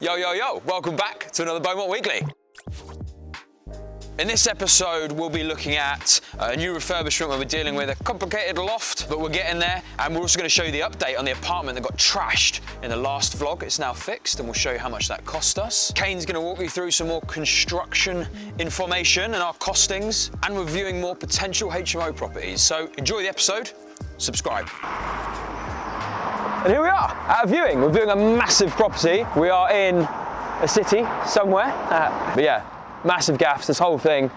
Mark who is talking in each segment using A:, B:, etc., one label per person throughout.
A: Yo, yo, yo, welcome back to another Beaumont Weekly. In this episode, we'll be looking at a new refurbishment where we're dealing with a complicated loft, but we're getting there. And we're also going to show you the update on the apartment that got trashed in the last vlog. It's now fixed, and we'll show you how much that cost us. Kane's going to walk you through some more construction information and our costings, and we're viewing more potential HMO properties. So enjoy the episode, subscribe. And here we are at a viewing. We're viewing a massive property. We are in a city somewhere, but yeah, massive gaffs, this whole thing,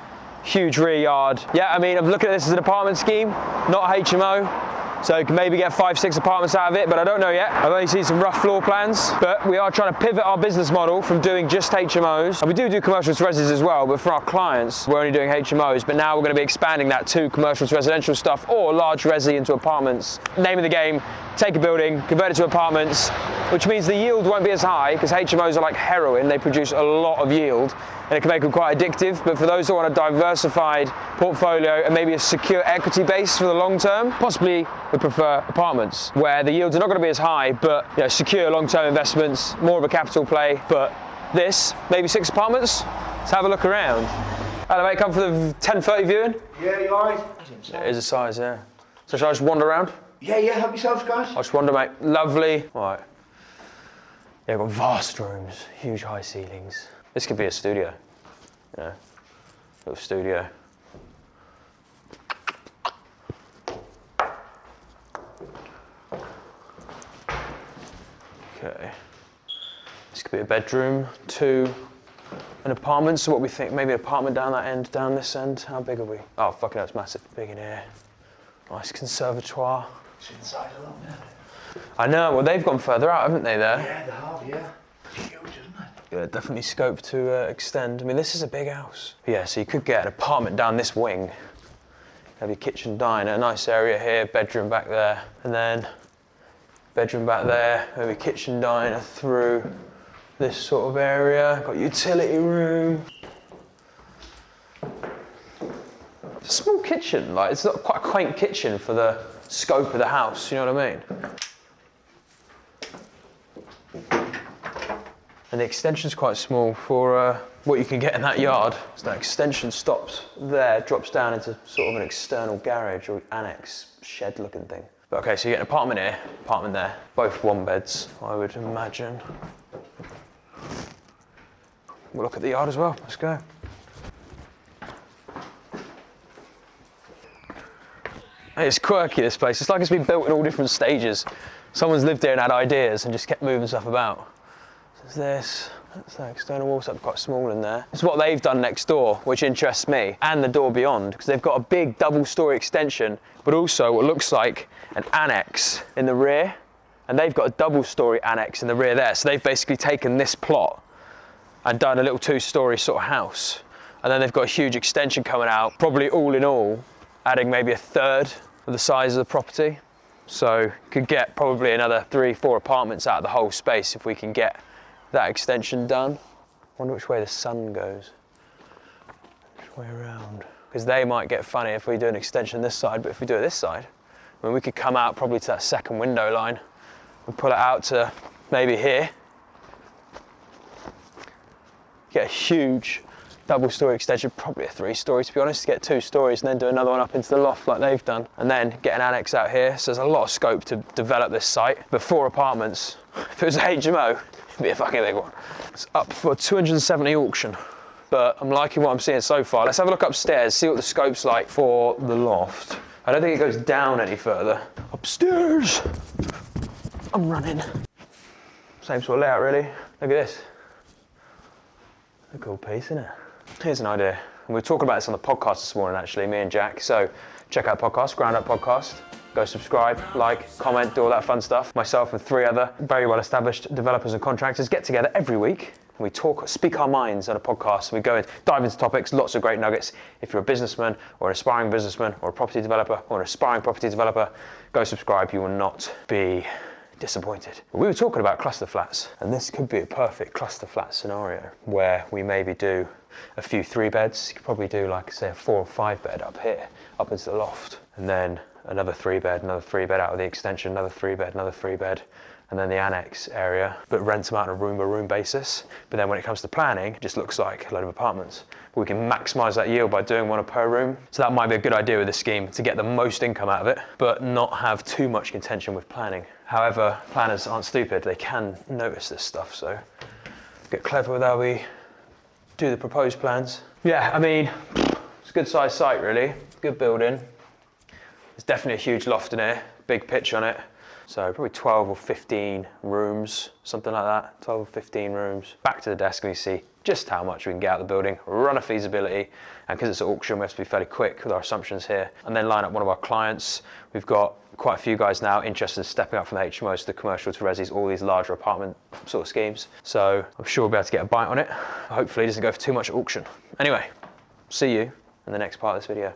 A: huge rear yard. Yeah, I mean, I'm looking at this as an apartment scheme, not a HMO. So you can maybe get 5-6 apartments out of it, but I don't know yet. I've only seen some rough floor plans, but we are trying to pivot our business model from doing just HMOs. And we do commercial to residents as well, but for our clients, we're only doing HMOs, but now we're gonna be expanding that to commercial to residential stuff or large resi into apartments. Name of the game, take a building, convert it to apartments, which means the yield won't be as high because HMOs are like heroin. They produce a lot of yield and it can make them quite addictive. But for those that want a diversified portfolio and maybe a secure equity base for the long term, possibly we prefer apartments where the yields are not going to be as high, but secure long-term investments, more of a capital play. But this, maybe 6 apartments. Let's have a look around. Hello mate, come for the 10:30 viewing?
B: Yeah, you alright?
A: It is a size, yeah. So shall I just wander around?
B: Yeah, help yourselves, guys.
A: I'll just wander, mate. Lovely. All right. Yeah, we've got vast rooms, huge high ceilings. This could be a studio. Yeah, little studio. Okay. This could be a bedroom, 2, an apartment. So what we think, maybe an apartment down that end, down this end. How big are we? Oh, fucking hell, it's massive. Big in here. Nice conservatoire.
B: It's inside alone, isn't it?
A: I know, well they've gone further out, haven't they, there?
B: Yeah, they have, yeah. It's huge, isn't it?
A: Yeah, definitely scope to extend. I mean, this is a big house. But yeah, so you could get an apartment down this wing. Have your kitchen, diner, a nice area here, bedroom back there, and then bedroom back there, maybe kitchen, diner through this sort of area. Got utility room. It's a small kitchen, like it's not quite a quaint kitchen for the scope of the house, you know what I mean? And the extension's quite small for what you can get in that yard. So that extension stops there, drops down into sort of an external garage or annex shed looking thing. But okay, so you get an apartment here, apartment there, both 1 beds, I would imagine. We'll look at the yard as well, let's go. It's quirky, this place. It's like it's been built in all different stages. Someone's lived here and had ideas and just kept moving stuff about. So there's this, that's the external wall, so quite small in there. It's what they've done next door, which interests me, and the door beyond, because they've got a big double-story extension, but also what looks like an annex in the rear, and they've got a double-story annex in the rear there. So they've basically taken this plot and done a little 2-story sort of house. And then they've got a huge extension coming out, probably all in all, adding maybe 1/3 of the size of the property. So could get probably another 3-4 apartments out of the whole space if we can get that extension done. Wonder which way the sun goes. Which way around? Because they might get funny if we do an extension this side, but if we do it this side, I mean, we could come out probably to that second window line and pull it out to maybe here. Get a huge double-story extension, probably a 3-story to be honest, to get 2 stories and then do another one up into the loft like they've done, and then get an annex out here. So there's a lot of scope to develop this site. But 4 apartments, if it was a HMO, it'd be a fucking big one. It's up for 270 auction, but I'm liking what I'm seeing so far. Let's have a look upstairs, see what the scope's like for the loft. I don't think it goes down any further. Upstairs, I'm running. Same sort of layout really. Look at this. A cool piece, isn't it? Here's an idea. We were talking about this on the podcast this morning, actually, me and Jack. So check out the podcast, Ground Up Podcast. Go subscribe, like, comment, do all that fun stuff. Myself and 3 other very well-established developers and contractors get together every week. And we talk, speak our minds on a podcast. We go and dive into topics, lots of great nuggets. If you're a businessman or an aspiring businessman or a property developer or an aspiring property developer, go subscribe. You will not be disappointed. We were talking about cluster flats, and this could be a perfect cluster flat scenario where we maybe do a few 3 beds. You could probably do like, say, a 4 or 5 bed up here, up into the loft, and then another 3 bed, another 3 bed out of the extension, another 3 bed, another 3 bed, and then the annex area, but rent them out on a room by room basis. But then when it comes to planning, it just looks like a load of apartments. But we can maximise that yield by doing one per room. So that might be a good idea with this scheme, to get the most income out of it, but not have too much contention with planning. However, planners aren't stupid, they can notice this stuff, so get clever with how we do the proposed plans. Yeah, I mean, it's a good sized site really, good building. There's definitely a huge loft in here, big pitch on it. So probably 12 or 15 rooms, something like that, 12 or 15 rooms. Back to the desk and we see just how much we can get out of the building, run a feasibility, and because it's an auction, we have to be fairly quick with our assumptions here, and then line up one of our clients. We've got quite a few guys now interested in stepping up from the HMOs to the commercial to resis, all these larger apartment sort of schemes. So I'm sure we'll be able to get a bite on it. Hopefully it doesn't go for too much at auction. Anyway, see you in the next part of this video.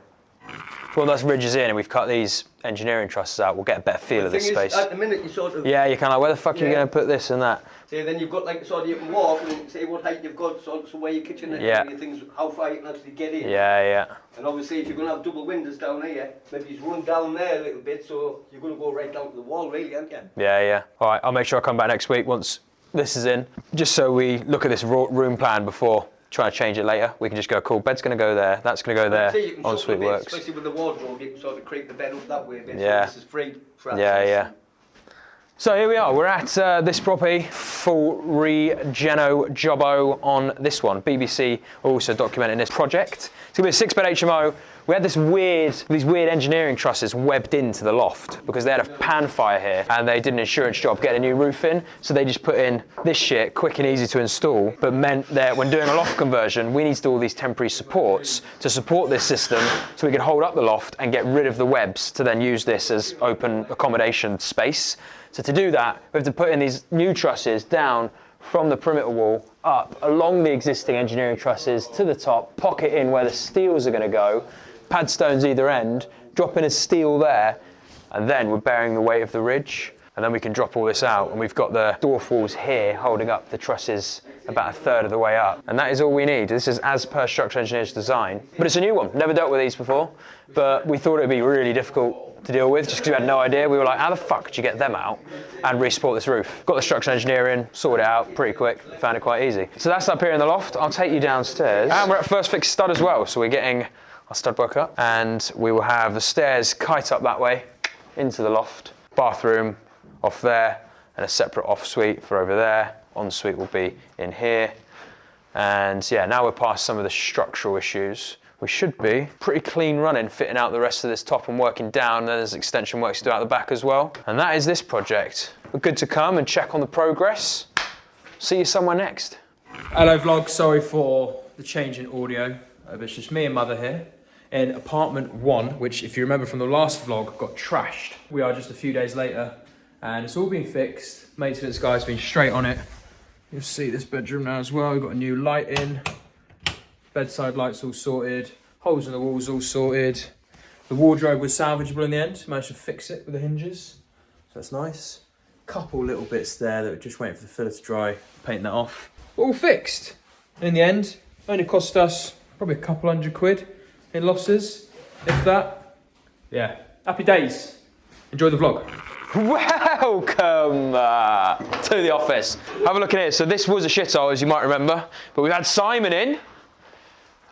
A: Well, that's ridges in and we've cut these engineering trusses out, we'll get a better feel of this space.
C: At the minute you sort of...
A: Yeah, you're kind of like, where the fuck are you going to put this and that?
C: So then you've got like sort of, you can walk and say what height you've got, so where your kitchen is,
A: Yeah.
C: and things, how far you can actually get in.
A: Yeah, yeah.
C: And obviously if you're going to have double windows down here, maybe just run down there a little bit, so you're going to go right down to the wall really, aren't you?
A: Yeah, yeah. All right, I'll make sure I come back next week once this is in, just so we look at this room plan before trying to change it later. We can just go, cool, bed's going to go there, that's going to go there, ensuite works.
C: Especially with the wardrobe, you can sort of create the bed up that way a bit,
A: Yeah.
C: so this is free for access.
A: Yeah, yeah. So here we are, we're at this property, full regen-o jobbo on this one. BBC also documenting this project. It's gonna be a 6-bed HMO. We had these weird engineering trusses webbed into the loft because they had a pan fire here and they did an insurance job getting a new roof in. So they just put in this shit, quick and easy to install, but meant that when doing a loft conversion, we need to do all these temporary supports to support this system so we can hold up the loft and get rid of the webs to then use this as open accommodation space. So to do that, we have to put in these new trusses down from the perimeter wall up along the existing engineering trusses to the top, pocket in where the steels are going to go, pad stones either end, drop in a steel there, and then we're bearing the weight of the ridge, and then we can drop all this out, and we've got the dwarf walls here holding up the trusses about a third of the way up, and that is all we need. This is as per structural engineer's design, but it's a new one. Never dealt with these before, but we thought it would be really difficult to deal with just because we had no idea. We were like, how the fuck could you get them out and re-support this roof? Got the structural engineer in, sorted it out pretty quick, found it quite easy. So that's up here in the loft. I'll take you downstairs, and we're at first fix stud as well, so we're getting our stud work up, and we will have the stairs kite up that way into the loft, bathroom off there, and a separate off-suite for over there. En-suite will be in here, and yeah, now we're past some of the structural issues. We should be pretty clean running, fitting out the rest of this top and working down, and then there's extension works to do out the back as well. And that is this project. We're good to come and check on the progress. See you somewhere next. Hello vlog, sorry for the change in audio. It's just me and mother here in apartment 1, which if you remember from the last vlog, got trashed. We are just a few days later and it's all been fixed. Maintenance guy's been straight on it. You'll see this bedroom now as well. We've got a new light in. Bedside lights all sorted. Holes in the walls all sorted. The wardrobe was salvageable in the end. Managed to fix it with the hinges. So that's nice. Couple little bits there that were just waiting for the filler to dry. Painting that off. All fixed. In the end, only cost us probably a couple £100 in losses, if that. Yeah, happy days. Enjoy the vlog. Welcome to the office. Have a look in here. So this was a shithole, as you might remember, but we've had Simon in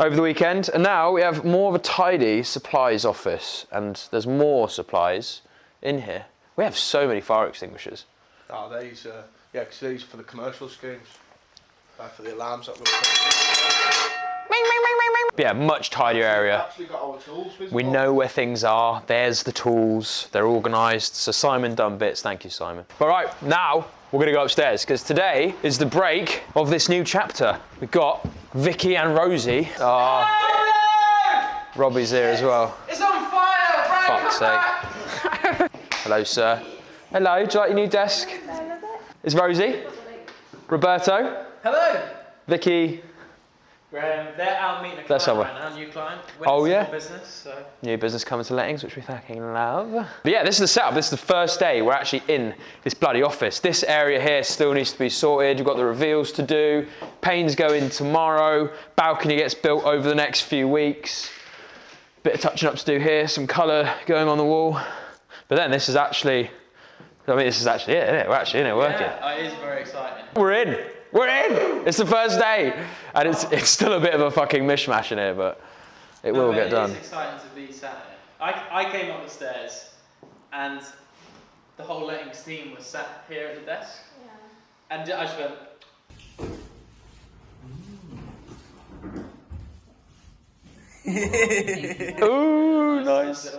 A: over the weekend, and now we have more of a tidy supplies office, and there's more supplies in here. We have so many fire extinguishers.
B: Oh, these, yeah, because these are for the commercial schemes. For the alarms that we're
A: Yeah, much tidier area.
B: actually got our tools visible.
A: We know where things are. There's the tools. They're organised. So Simon done bits. Thank you, Simon. All right, now we're going to go upstairs because today is the break of this new chapter. We've got Vicky and Rosie. Robbie's here as well.
D: It's on fire!
A: Fuck's sake. Hello, sir. Hello, do you like your new desk?
E: I love it.
A: It's Rosie. Roberto.
D: Hello!
A: Vicky.
D: They're out meeting a
A: That's
D: client
A: somewhere.
D: right now, new client.
A: Oh, yeah?
D: Business, so.
A: New business coming to lettings, which we fucking love. But yeah, this is the setup. This is the first day we're actually in this bloody office. This area here still needs to be sorted. We've got the reveals to do. Panes go in tomorrow. Balcony gets built over the next few weeks. Bit of touching up to do here. Some colour going on the wall. But then this is actually I mean, this is actually it, isn't it? We're actually in it working.
D: Yeah, it is very exciting.
A: We're in! We're in! It's the first day! And it's still a bit of a fucking mishmash in here, but it will get done.
D: It is exciting to be sat here. I came up the stairs and the whole lettings team was sat here at the desk. Yeah. And I just went...
A: Ooh, nice.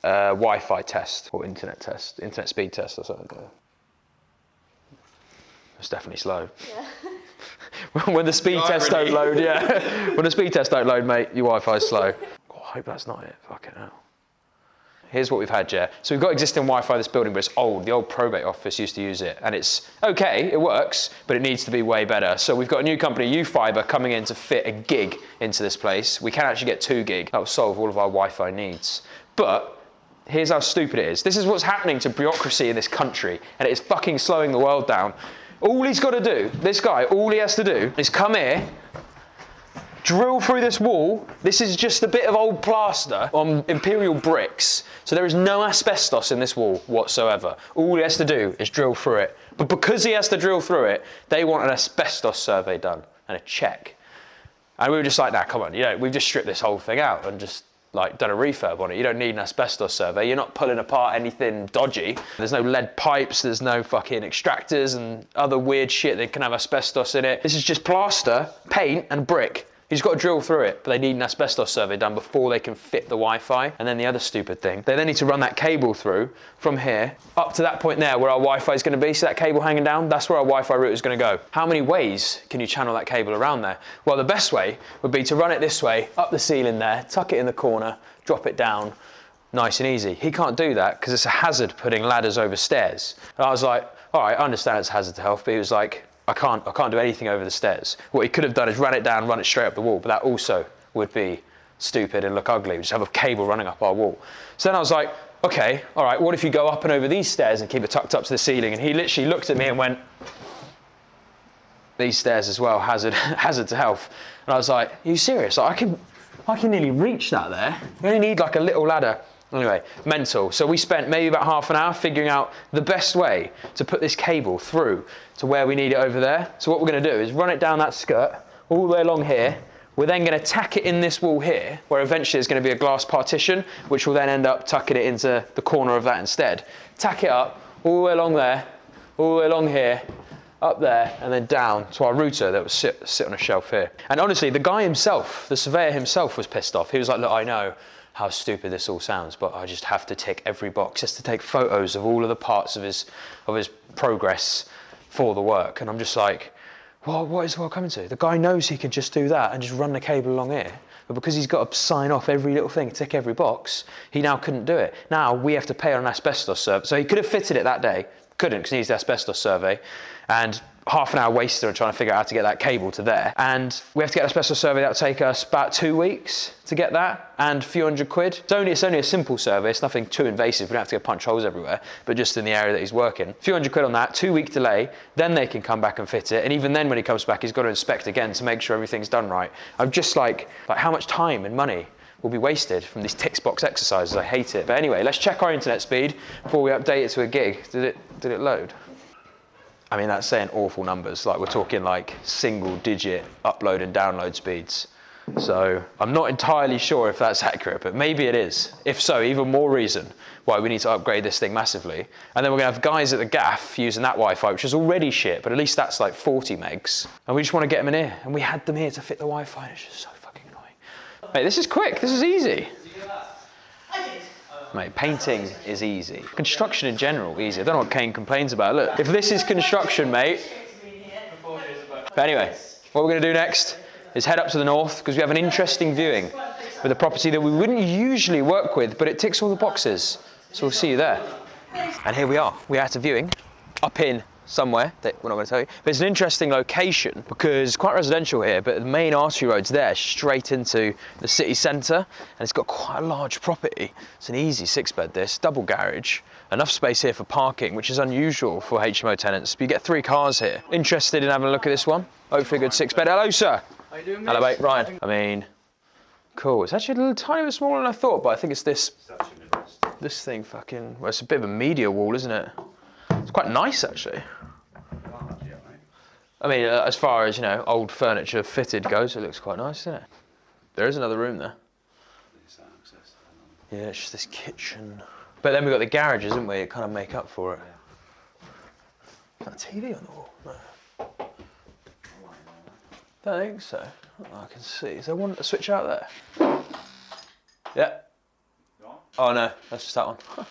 A: Wi-Fi test or internet speed test or something. It's definitely slow. Yeah. When the speed tests don't load, yeah. When the speed tests don't load, mate, your Wi-Fi's slow. Oh, I hope that's not it. Fucking hell. Here's what we've had, yeah. So we've got existing Wi-Fi in this building, but it's old. The old probate office used to use it, and it's okay, it works, but it needs to be way better. So we've got a new company, U-Fiber, coming in to fit a gig into this place. We can actually get 2 gig. That will solve all of our Wi-Fi needs. But here's how stupid it is. This is what's happening to bureaucracy in this country, and it is fucking slowing the world down. All he's got to do, this guy, all he has to do is come here, drill through this wall. This is just a bit of old plaster on imperial bricks. So there is no asbestos in this wall whatsoever. All he has to do is drill through it. But because he has to drill through it, they want an asbestos survey done and a check. And we were just like, nah, come on, we've just stripped this whole thing out and just like done a refurb on it. You don't need an asbestos survey. You're not pulling apart anything dodgy. There's no lead pipes, there's no fucking extractors and other weird shit that can have asbestos in it. This is just plaster, paint and brick. You've just got to drill through it, but they need an asbestos survey done before they can fit the Wi-Fi. And then the other stupid thing, they then need to run that cable through from here up to that point there where our Wi-Fi is going to be. See that cable hanging down? That's where our Wi-Fi router is going to go. How many ways can you channel that cable around there? Well, the best way would be to run it this way, up the ceiling there, tuck it in the corner, drop it down, nice and easy. He can't do that because it's a hazard putting ladders over stairs. And I was like, all right, I understand it's a hazard to health, but he was like, I can't do anything over the stairs. What he could have done is run it down, run it straight up the wall, but that also would be stupid and look ugly. We just have a cable running up our wall. So then I was like, okay, all right, what if you go up and over these stairs and keep it tucked up to the ceiling? And he literally looked at me and went, these stairs as well, hazard to health. And I was like, are you serious? Like, I can nearly reach that there. You only need like a little ladder. Anyway, mental. So we spent maybe about half an hour figuring out the best way to put this cable through to where we need it over there. So what we're going to do is run it down that skirt all the way along here. We're then going to tack it in this wall here, where eventually there's going to be a glass partition, which will then end up tucking it into the corner of that instead. Tack it up all the way along there, all the way along here, up there, and then down to our router that would sit on a shelf here. And honestly, the guy himself, the surveyor himself, was pissed off. He was like, look, I know how stupid this all sounds, but I just have to tick every box just to take photos of all of the parts of his progress for the work. And I'm just like, well, what is the world coming to? The guy knows he could just do that and just run the cable along here. But because he's got to sign off every little thing, tick every box, he now couldn't do it. Now we have to pay on an asbestos survey. So he could have fitted it that day, couldn't because he needs the asbestos survey. And half an hour wasted on trying to figure out how to get that cable to there. And we have to get a special survey that will take us about 2 weeks to get that and a few £100. It's only a simple survey, it's nothing too invasive, we don't have to go punch holes everywhere, but just in the area that he's working. A few £100 on that, 2 week delay, then they can come back and fit it. And even then when he comes back, he's got to inspect again to make sure everything's done right. I'm just like how much time and money will be wasted from these tick box exercises. I hate it. But anyway, let's check our internet speed before we update it to a gig. Did it load? I mean, that's saying awful numbers. Like we're talking like single digit upload and download speeds. So I'm not entirely sure if that's accurate, but maybe it is. If so, even more reason why we need to upgrade this thing massively. And then we're gonna have guys at the gaff using that Wi-Fi, which is already shit, but at least that's like 40 megs. And we just wanna get them in here. And we had them here to fit the Wi-Fi, and it's just so fucking annoying. Mate, this is quick, this is easy. Mate, painting is easy. Construction in general, easy. I don't know what Kane complains about. Look, if this is construction, mate. But anyway, what we're going to do next is head up to the north because we have an interesting viewing with a property that we wouldn't usually work with, but it ticks all the boxes. So we'll see you there. And here we are. We're at a viewing up in somewhere that we're not going to tell you. But it's an interesting location because it's quite residential here, but the main artery road's there straight into the city centre, and it's got quite a large property. It's an easy 6-bed this, double garage, enough space here for parking, which is unusual for HMO tenants. But you get 3 cars here. Interested in having a look at this one? Hopefully a good 6-bed. Hello, sir.
D: How you doing, mate?
A: Hello, mate. Ryan. I mean, cool. It's actually a little tiny bit smaller than I thought, but I think it's this thing fucking, well, it's a bit of a media wall, isn't it? It's quite nice actually. I mean, as far as, you know, old furniture fitted goes, it looks quite nice, doesn't it? There is another room there. Yeah, it's just this kitchen. But then we've got the garages, haven't we? It kind of make up for it. Is that a TV on the wall? No. Don't think so. Oh, I can see. Is there a switch out there? Yeah. Oh no, that's just that one.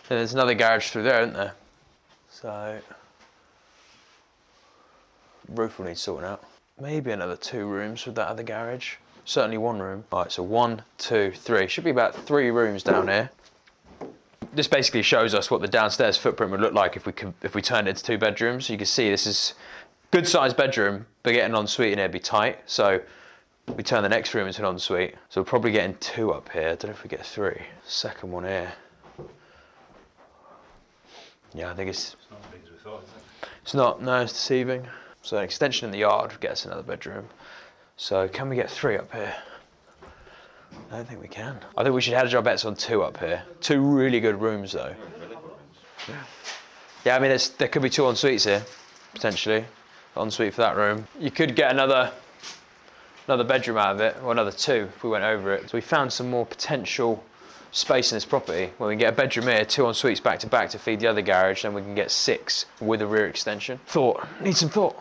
A: There's another garage through there, isn't there? So, roof will need sorting out. Maybe another 2 rooms with that other garage. Certainly 1 room. All right, so 1, 2, 3. Should be about 3 rooms down here. This basically shows us what the downstairs footprint would look like if we turned it into 2 bedrooms. So you can see this is good sized bedroom, but getting an ensuite in here would be tight. So we turn the next room into an ensuite. So we're probably getting 2 up here. I don't know if we get 3. Second one here. Yeah, I think it's not as big as we thought, is it? It's not, no, it's deceiving. So an extension in the yard would get us another bedroom. So can we get 3 up here? I don't think we can. I think we should hedge our bets on 2 up here. 2 really good rooms though. Yeah, I mean there could be 2 ensuites here, potentially. Ensuite for that room. You could get another bedroom out of it, or another 2 if we went over it. So we found some more potential space in this property. Well, we can get a bedroom here, 2 ensuites back to back to feed the other garage, then we can get 6 with a rear extension. Needs some thought.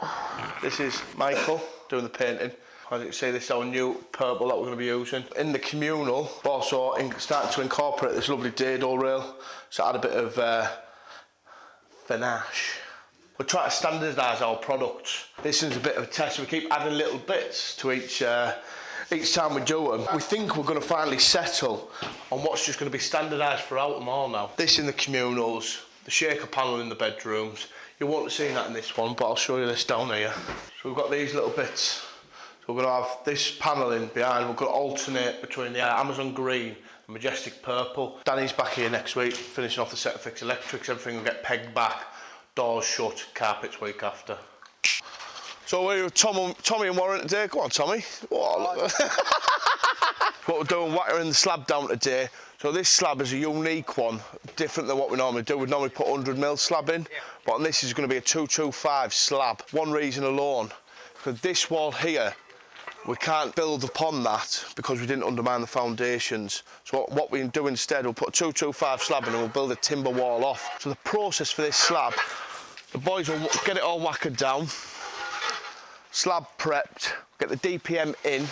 B: This is Michael doing the painting. As you can see, this is our new purple that we're going to be using. In the communal, also starting to incorporate this lovely dado rail, so add a bit of panache. We're trying to standardise our products. This is a bit of a test. We keep adding little bits to each time we do them. We think we're going to finally settle on what's just going to be standardised throughout them all now. This in the communals, the shaker panel in the bedrooms. You won't have seen that in this one, but I'll show you this down here. So we've got these little bits. So we're going to have this panelling behind. We're going to alternate between the Amazon green and Majestic purple. Danny's back here next week, finishing off the set of fix electrics. Everything will get pegged back, doors shut, carpets week after. So we're with Tommy and Warren today. Go on, Tommy. Oh, what we're doing, whackering the slab down today. So this slab is a unique one, different than what we normally do. We'd normally put 100mm slab in, but on this is going to be a 225 slab. One reason alone, because this wall here, we can't build upon that because we didn't undermine the foundations. So what we do instead, we'll put a 225 slab in and we'll build a timber wall off. So the process for this slab, the boys will get it all whackered down, slab prepped, get the DPM in, and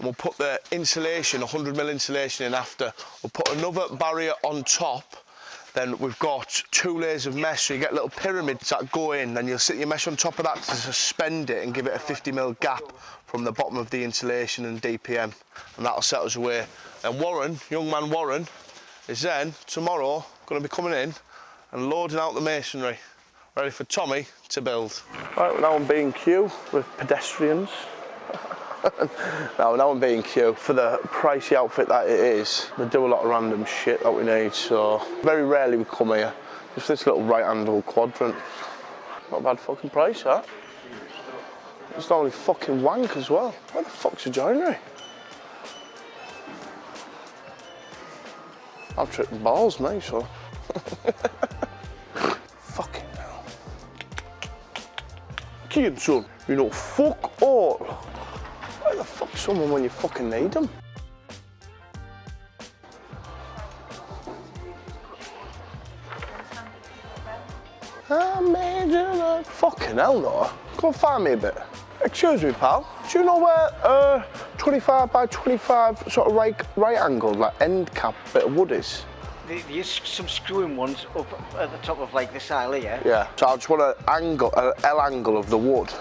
B: we'll put the insulation, 100mm insulation in after. We'll put another barrier on top. Then we've got 2 layers of mesh, so you get little pyramids that go in, then you'll sit your mesh on top of that to suspend it and give it a 50mm gap from the bottom of the insulation and DPM, and that'll set us away. And Warren, young man Warren, is then tomorrow going to be coming in and loading out the masonry, ready for Tommy to build. Right, we're now on B&Q with pedestrians. Now I'm B&Q. For the pricey outfit that it is, they do a lot of random shit that we need, so very rarely we come here. Just this little right-handle quadrant. Not a bad fucking price, that. It's not only fucking wank as well. Where the fuck's the joinery? I've tripped balls, mate, so. Fucking hell. Kids, son, you know, fuck all. Where the fuck's someone when you fucking need them? I made you look. Fucking hell, no. Go and find me a bit. Excuse me, pal. Do you know where 25 by 25 sort of right angle, like end cap bit of wood is?
E: There's some screwing ones up at the top of like this aisle here.
B: Yeah. So I just want an L angle of the wood.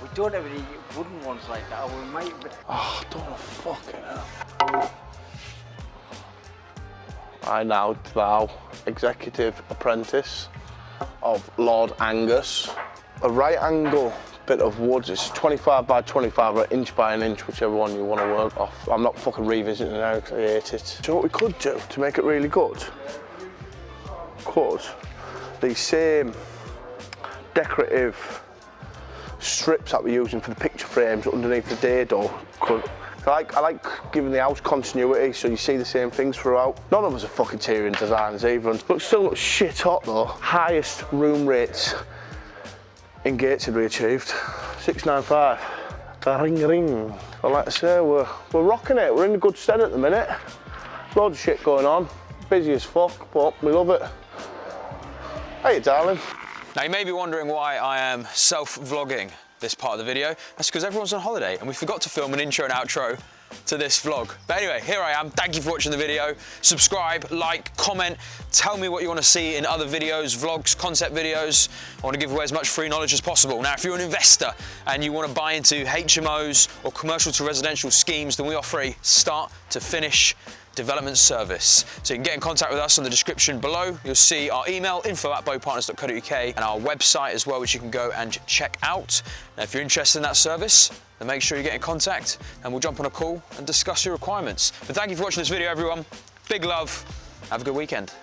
E: We don't have any wooden ones like that, or we might.
B: Oh, don't fucking hell. I now vow executive apprentice of Lord Angus. A right angle bit of wood is 25 by 25 or inch by an inch, whichever one you want to work off. I'm not fucking revisiting it now because I hate it. So what we could do to make it really good, the same decorative strips that we're using for the picture frames underneath the dado, because I like giving the house continuity so you see the same things throughout. None of us are fucking interior designers either, but still looks shit hot though. Highest room rates in Gateshead we achieved, 695. Ring ring. But like I say, we're rocking it. We're in a good stead at the minute. Loads of shit going on. Busy as fuck, but we love it. Hey, darling.
A: Now you may be wondering why I am self-vlogging this part of the video. That's because everyone's on holiday and we forgot to film an intro and outro to this vlog. But anyway, here I am. Thank you for watching the video. Subscribe, like, comment, tell me what you want to see in other videos, vlogs, concept videos. I want to give away as much free knowledge as possible. Now, if you're an investor and you want to buy into HMOs or commercial to residential schemes, then we offer a start to finish development service. So you can get in contact with us on the description below. You'll see our email, info@bowpartners.co.uk, and our website as well, which you can go and check out. Now, if you're interested in that service, then make sure you get in contact and we'll jump on a call and discuss your requirements. But thank you for watching this video, everyone. Big love. Have a good weekend.